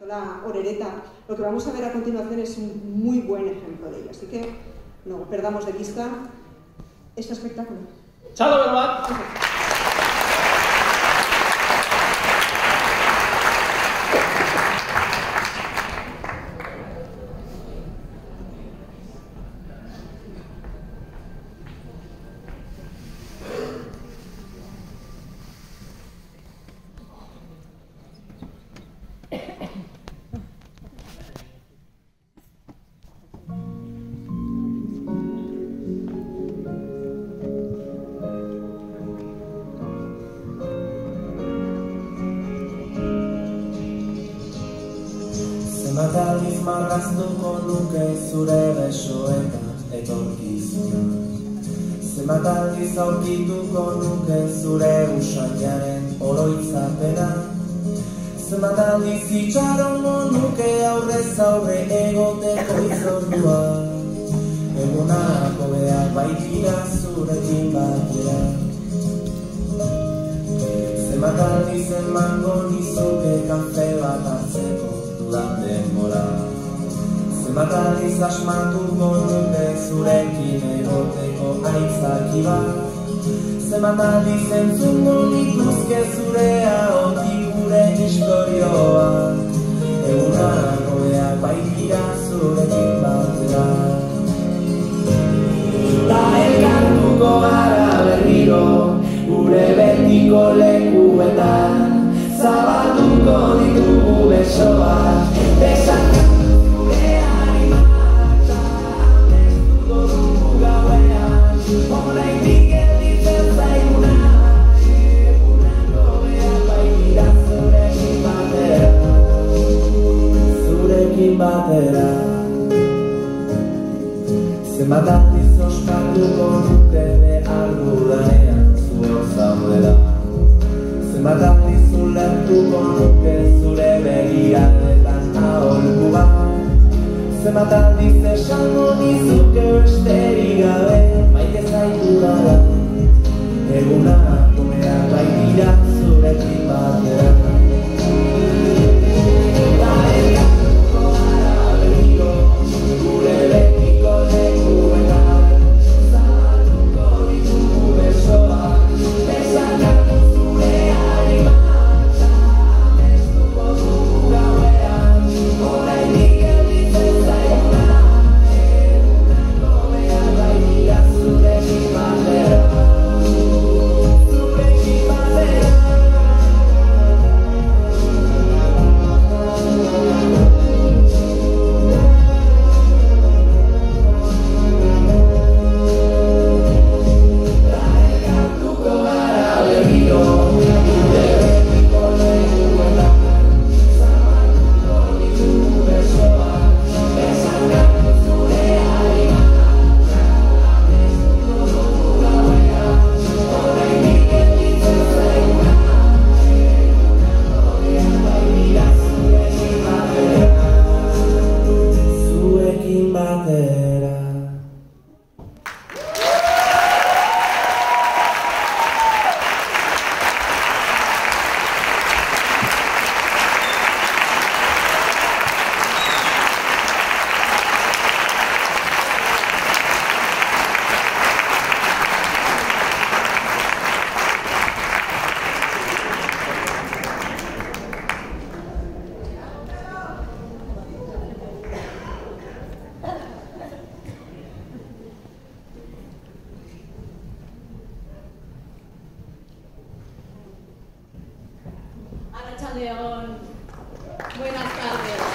Ikastola Orereta. Lo que vamos a ver a continuación es un muy buen ejemplo de ello. Así que no perdamos de vista este espectáculo. ¡Chao, Berbat! Zenbat marraztuko nuke zure besoetan etorkizuna. Zenbat aldiz aurkituko nuke zure usainaren oroitzapena. Zenbat aldiz itxarongo nuke aurrez aurre egoteko izordua. Egunak hobeak baitira zurekin batera. Zenbat aldiz emango nizuke kafe bat hartzeko denbora. Zenbat aldiz asmatuko nuke zurekin egoteko aitzaki bat. Zenbat aldiz entzungo nituzke zure ahotik gure istorioak. Egunak hobeak baitira zurekin batera. Ta elkartuko gara berriro gure betiko lekuetan. Zabatuko ditugu besoak. Desakatu gure animatza. Amestuko dugu gauean. Horreitik gelditzen zaiguna. Egunako behar baitira zurekin batera. Zurekin batera. Zenbat aldiz ospatuko nuke behar dudanean zuo zaudela. Zenbat aldiz ulertuko nuke zure begiradetan aholku bat. Zenbat aldiz esango nizuke besterik gabe maite zaitu dara. Egunak hobeak baitira zurekin batera. Ta elkartuko gara berriro gure betiko lekuetan. Zabatuko ditugu besoak. Desakatu zure animatza. Amestuko dugu gauean. Horreitik gelditzen zaiguna. Egunako behar baitira zurekin batera. Zurekin batera. Elkartuko gara berriro gure betiko lekuetan. Zabatuko ditugu besoak. Desakatu zure animatza. Amestuko dugu gauean. Horreitik gelditzen zaiguna. Egunako behar baitira zurekin batera. Zuekin batera. Arratsaldeon. Buenas tardes.